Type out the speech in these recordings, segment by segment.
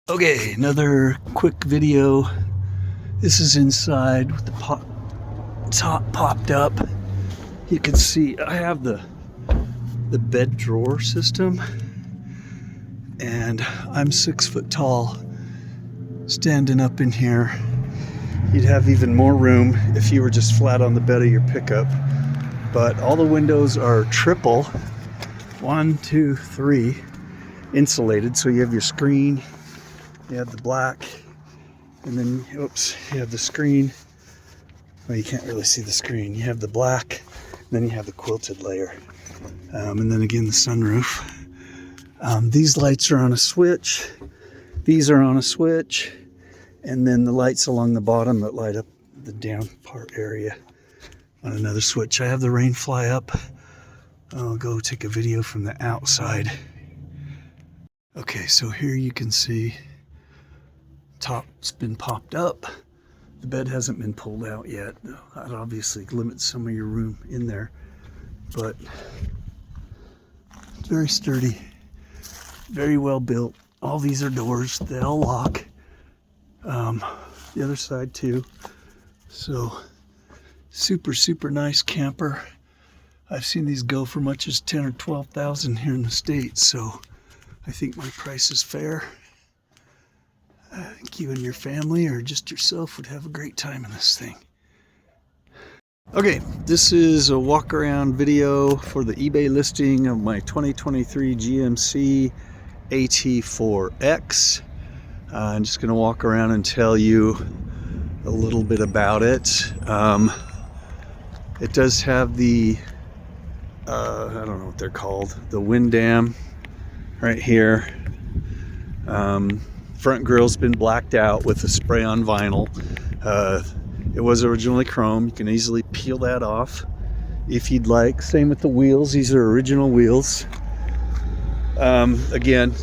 Okay, another quick video. This is inside with the top popped up. You can see I have the bed drawer system, and I'm 6 foot tall. Standing up in here, you'd have even more room if you were just flat on the bed of your pickup. But all the windows are triple, 1, 2, 3, insulated. So you have your screen, you have the black, and then, oops, you have the screen. Well, you can't really see the screen. You have the black, and then you have the quilted layer. And then again, the sunroof. These lights are on a switch. These are on a switch. And then the lights along the bottom that light up the down part area on another switch. I have the rain fly up. I'll go take a video from the outside. Okay, so here you can see top's been popped up. The bed hasn't been pulled out yet. That obviously limits some of your room in there, but it's very sturdy, very well built. All these are doors, they all lock. The other side too. So super nice camper. I've seen these go for much as 10 or 12,000 here in the States, so I think my price is fair. I think you and your family or just yourself would have a great time in this thing. Okay, this is a walk around video for the eBay listing of my 2023 GMC AT4X. I'm just going to walk around and tell you a little bit about it. It does have the, I don't know what they're called, the wind dam right here. Front grill's been blacked out with a spray-on vinyl. It was originally chrome. You can easily peel that off if you'd like. Same with the wheels. These are original wheels. Again,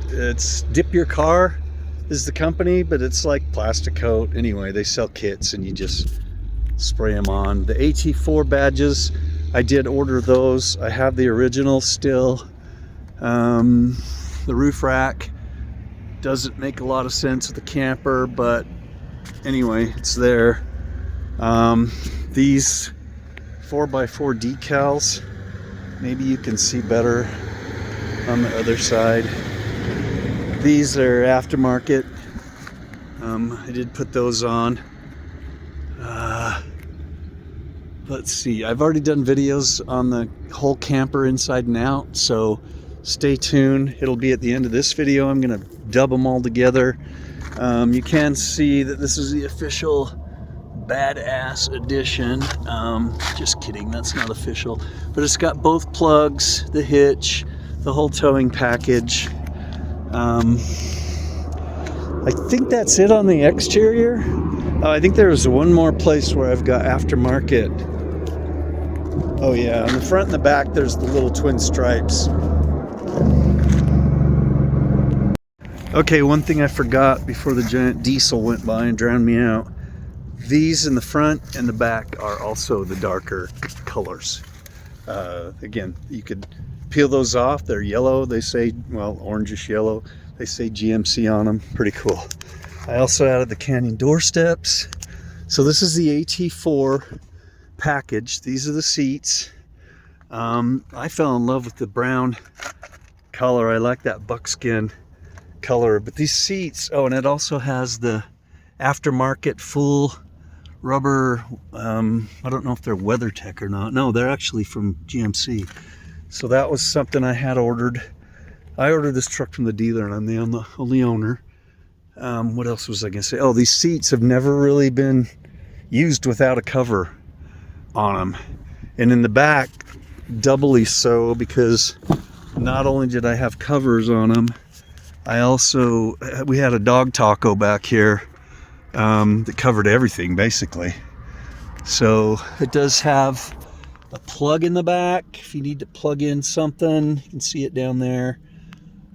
it's Dip Your Car is the company, but it's like plastic coat. Anyway, they sell kits and you just spray them on. The AT4 badges, I did order those. I have the original still. The roof rack doesn't make a lot of sense with the camper, but anyway, it's there. These 4x4 decals, maybe you can see better on the other side. These are aftermarket. I did put those on. Let's see, I've already done videos on the whole camper inside and out, so stay tuned. It'll be at the end of this video. I'm gonna dub them all together. You can see that this is the official badass edition. Just kidding, that's not official, but it's got both plugs, the hitch, the whole towing package. I think that's it on the exterior. I think there's one more place where I've got aftermarket. Oh yeah, on the front and the back there's the little twin stripes. Okay, one thing I forgot before the giant diesel went by and drowned me out. These in the front and the back are also the darker colors. Again, you could peel those off. They're yellow. They say, well, orangish yellow. They say GMC on them. Pretty cool. I also added the Canyon door steps. So this is the AT4 package. These are the seats. I fell in love with the brown color. I like that buckskin color, but these seats, oh, and it also has the aftermarket full rubber, I don't know if they're WeatherTech or not. No, they're actually from GMC. So that was something I had ordered. I ordered this truck from the dealer and I'm the only owner. What else was I gonna say? Oh, these seats have never really been used without a cover on them. And in the back, doubly so, because not only did I have covers on them, we had a dog taco back here that covered everything basically. So it does have a plug in the back if you need to plug in something. You can see it down there.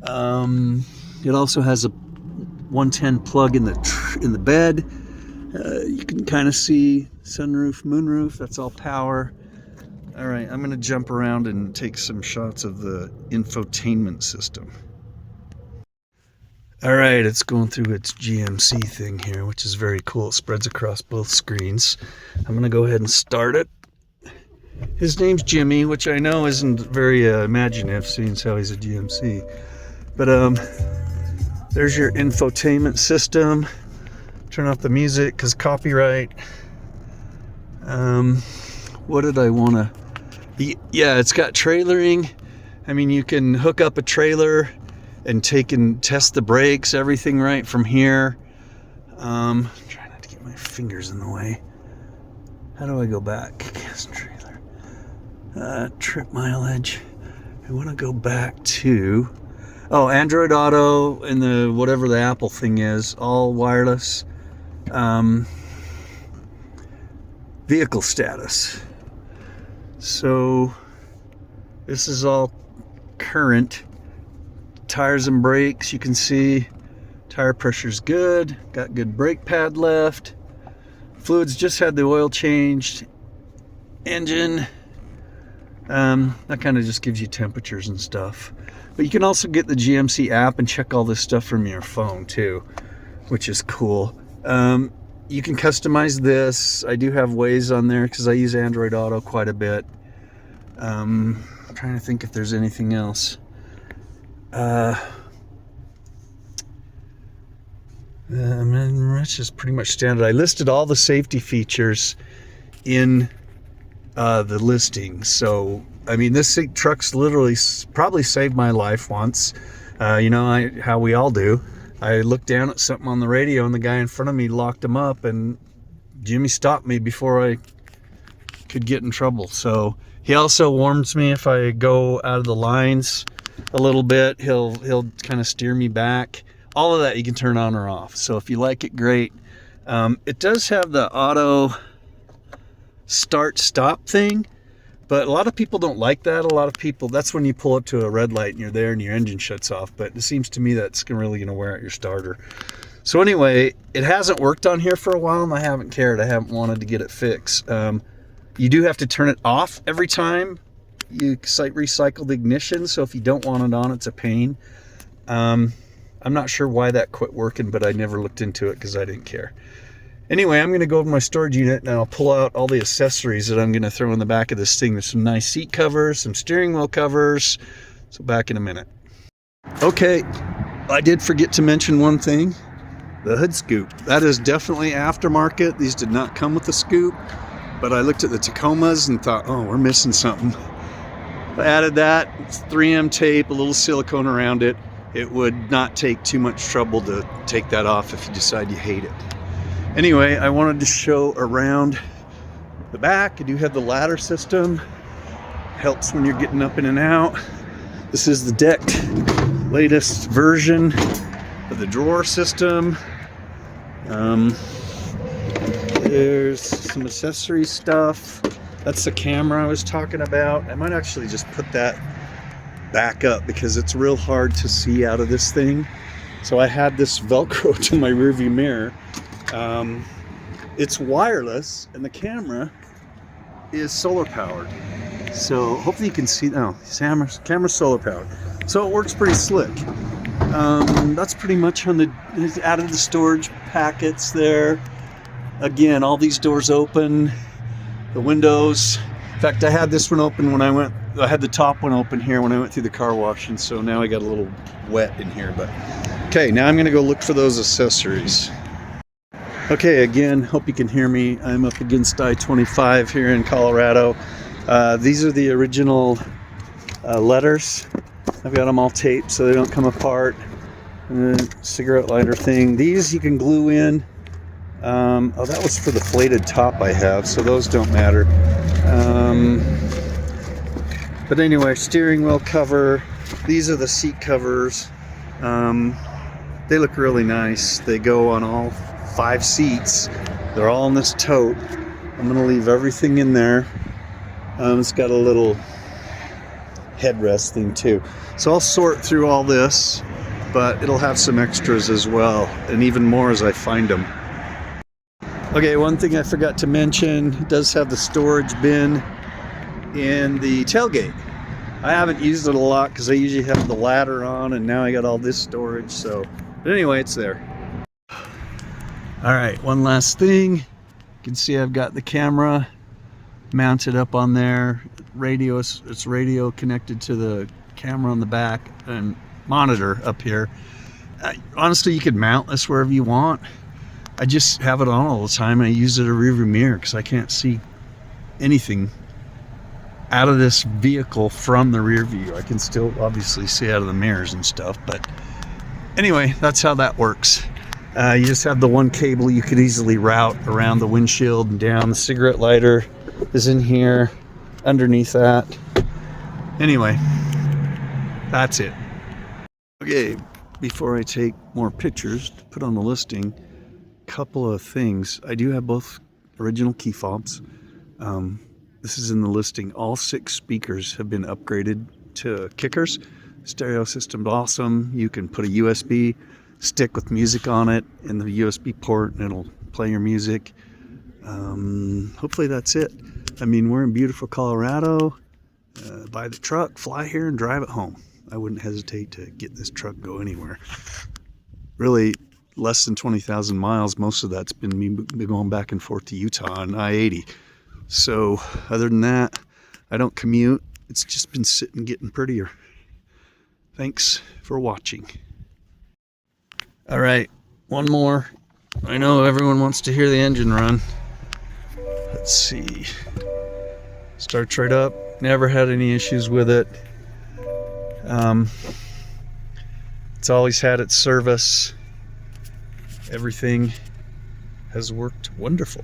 It also has a 110 plug in the bed. You can kind of see sunroof, moonroof. That's all power. All right, I'm going to jump around and take some shots of the infotainment system. All right, it's going through its GMC thing here, which is very cool. It spreads across both screens. I'm going to go ahead and start it. His name's Jimmy, which I know isn't very imaginative, seeing as how he's a GMC. But there's your infotainment system. Turn off the music because copyright. What did I want to... Yeah, it's got trailering. I mean, you can hook up a trailer and take and test the brakes, everything right from here. I'm trying not to get my fingers in the way. How do I go back? Gas trailer. Trip mileage. I want to go back to... Oh, Android Auto and the whatever the Apple thing is, all wireless. Vehicle status. So this is all current. Tires and brakes, you can see tire pressure's good, got good brake pad left. Fluids just had the oil changed. Engine, that kind of just gives you temperatures and stuff. But you can also get the GMC app and check all this stuff from your phone too, which is cool. You can customize this. I do have Waze on there because I use Android Auto quite a bit. I'm trying to think if there's anything else. It's just pretty much standard. I listed all the safety features in the listing. So, I mean, this truck's literally probably saved my life once. You know how we all do. I looked down at something on the radio and the guy in front of me locked him up, and Jimmy stopped me before I could get in trouble. So he also warns me if I go out of the lines a little bit, he'll kind of steer me back. All of that you can turn on or off. So if you like it, great. It does have the auto start stop thing, but a lot of people don't like that. A lot of people, that's when you pull up to a red light and you're there and your engine shuts off. But it seems to me that's really going to wear out your starter. So anyway, it hasn't worked on here for a while and I haven't cared. I haven't wanted to get it fixed. You do have to turn it off every time you recycle the ignition. So if you don't want it on, it's a pain. I'm not sure why that quit working, but I never looked into it because I didn't care. Anyway, I'm going to go over my storage unit and I'll pull out all the accessories that I'm going to throw in the back of this thing. There's some nice seat covers, some steering wheel covers. So back in a minute. Okay, I did forget to mention one thing. The hood scoop. That is definitely aftermarket. These did not come with the scoop, but I looked at the Tacomas and thought, oh, we're missing something. I added that, 3M tape, a little silicone around it. It would not take too much trouble to take that off if you decide you hate it. Anyway, I wanted to show around the back. I do have the ladder system. Helps when you're getting up in and out. This is the decked latest version of the drawer system. There's some accessory stuff. That's the camera I was talking about. I might actually just put that back up because it's real hard to see out of this thing. So I had this Velcro to my rearview mirror. It's wireless and the camera is solar powered. So hopefully you can see now. Camera's solar powered. So it works pretty slick. That's pretty much on added the storage packets there. Again, all these doors open, the windows. In fact, I had this one open when I had the top one open here when I went through the car wash, and so now I got a little wet in here. But okay, now I'm gonna go look for those accessories. Okay, again, hope you can hear me. I'm up against I-25 here in Colorado. These are the original letters. I've got them all taped so they don't come apart. And then cigarette lighter thing. These you can glue in. Oh, that was for the flated top I have, so those don't matter. But anyway, steering wheel cover. These are the seat covers. They look really nice. They go on all 5 seats. They're all in this tote. I'm gonna leave everything in there. It's got a little headrest thing too. So I'll sort through all this, but it'll have some extras as well, and even more as I find them. Okay, one thing I forgot to mention, it does have the storage bin in the tailgate. I haven't used it a lot because I usually have the ladder on, and now I got all this storage, so But anyway, it's there. All right, one last thing. You can see I've got the camera mounted up on there. Radio, it's radio connected to the camera on the back and monitor up here. Honestly, you could mount this wherever you want. I just have it on all the time, and I use it as a rearview mirror because I can't see anything out of this vehicle from the rear view. I can still obviously see out of the mirrors and stuff, but anyway, that's how that works. You just have the one cable you could easily route around the windshield and down. The cigarette lighter is in here underneath that. Anyway, that's it. Okay, before I take more pictures to put on the listing, couple of things. I do have both original key fobs. This is in the listing. All 6 speakers have been upgraded to kickers. Stereo system's awesome. You can put a USB stick with music on it in the USB port and it'll play your music. Hopefully that's it. I mean, we're in beautiful Colorado. Buy the truck, fly here and drive it home. I wouldn't hesitate to get this truck go anywhere. Really, less than 20,000 miles. Most of that's been me going back and forth to Utah on I-80. So other than that, I don't commute. It's just been sitting getting prettier. Thanks for watching. All right, one more. I know everyone wants to hear the engine run. Let's see. Starts right up. Never had any issues with it. It's always had its service. Everything has worked wonderful.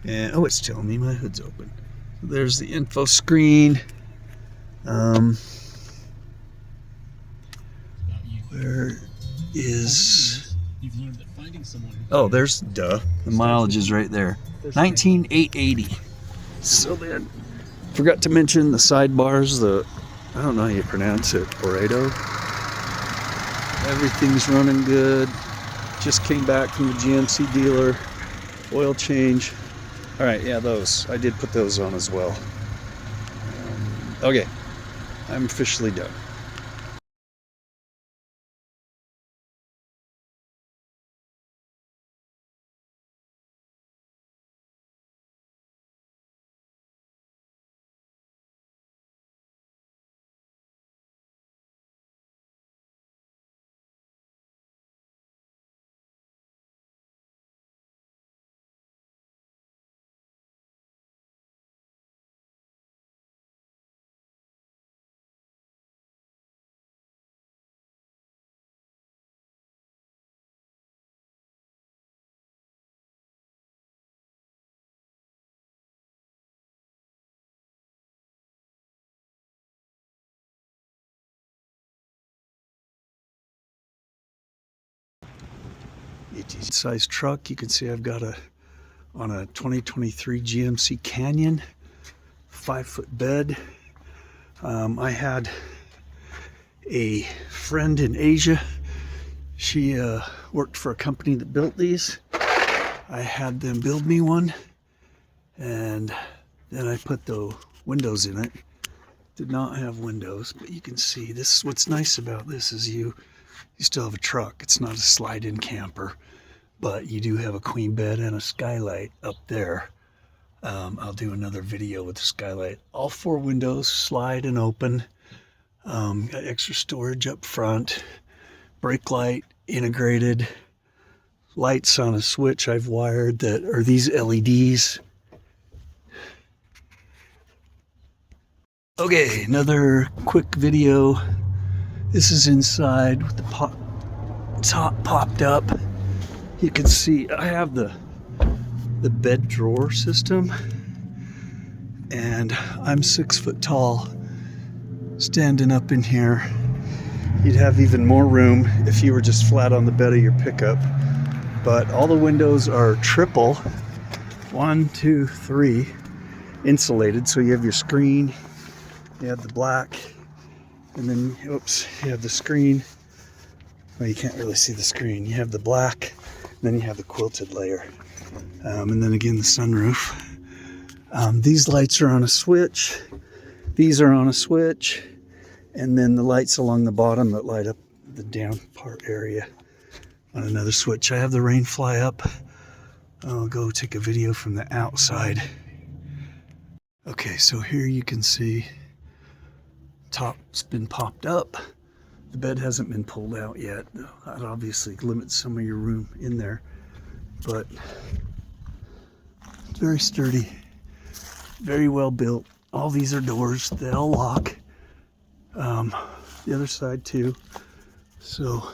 And oh, it's telling me my hood's open. So there's the info screen. Where is... Oh, there's the mileage is right there. 19,880. So then, forgot to mention the sidebars. I don't know how you pronounce it. Pareto. Everything's running good. Just came back from the GMC dealer. Oil change. All right, yeah, those. I did put those on as well. Okay, I'm officially done. Size truck. You can see I've got on a 2023 GMC Canyon, 5-foot bed. I had a friend in Asia. She worked for a company that built these. I had them build me one, and then I put the windows in it. Did not have windows, but you can see this. What's nice about this is you still have a truck. It's not a slide-in camper, but you do have a queen bed and a skylight up there. I'll do another video with the skylight. All 4 windows slide and open. Got extra storage up front. Brake light integrated. Lights on a switch I've wired that are these LEDs. Okay, another quick video. This is inside with the top popped up. You can see I have the bed drawer system, and I'm 6 foot tall. Standing up in here, you'd have even more room if you were just flat on the bed of your pickup. But all the windows are triple, 1, 2, 3, insulated. So you have your screen, you have the black, and then, oops, you have the screen. Well, you can't really see the screen. You have the black, and then you have the quilted layer. And then again, the sunroof. These lights are on a switch. These are on a switch. And then the lights along the bottom that light up the down part area on another switch. I have the rain fly up. I'll go take a video from the outside. Okay, so here you can see top's been popped up. The bed hasn't been pulled out yet. That obviously limits some of your room in there, but it's very sturdy, very well built. All these are doors, they all lock. The other side too. So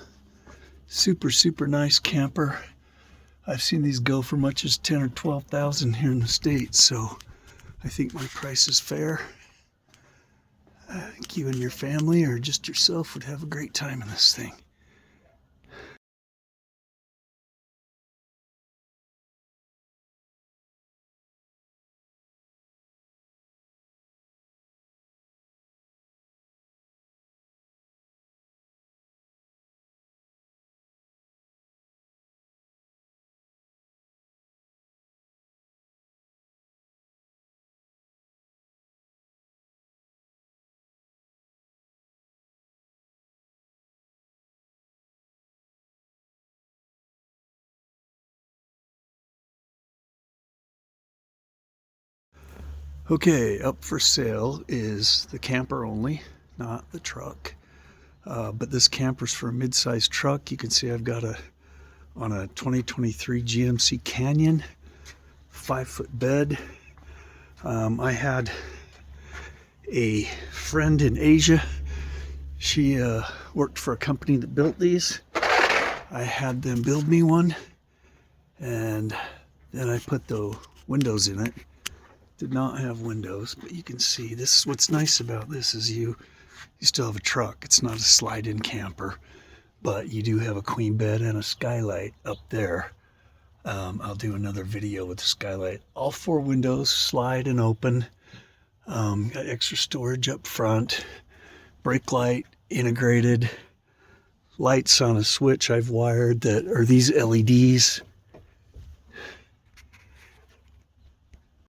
super nice camper. I've seen these go for much as 10 or 12,000 here in the States, so I think my price is fair. I think you and your family or just yourself would have a great time in this thing. Okay, up for sale is the camper only, not the truck. But this camper's for a mid-sized truck. You can see I've got on a 2023 GMC Canyon, 5-foot bed. I had a friend in Asia. She worked for a company that built these. I had them build me one, and then I put the windows in it. Did not have windows, but you can see this. What's nice about this is you still have a truck. It's not a slide-in camper, but you do have a queen bed and a skylight up there. I'll do another video with the skylight. All 4 windows slide and open. Got extra storage up front. Brake light integrated. Lights on a switch I've wired that are these LEDs.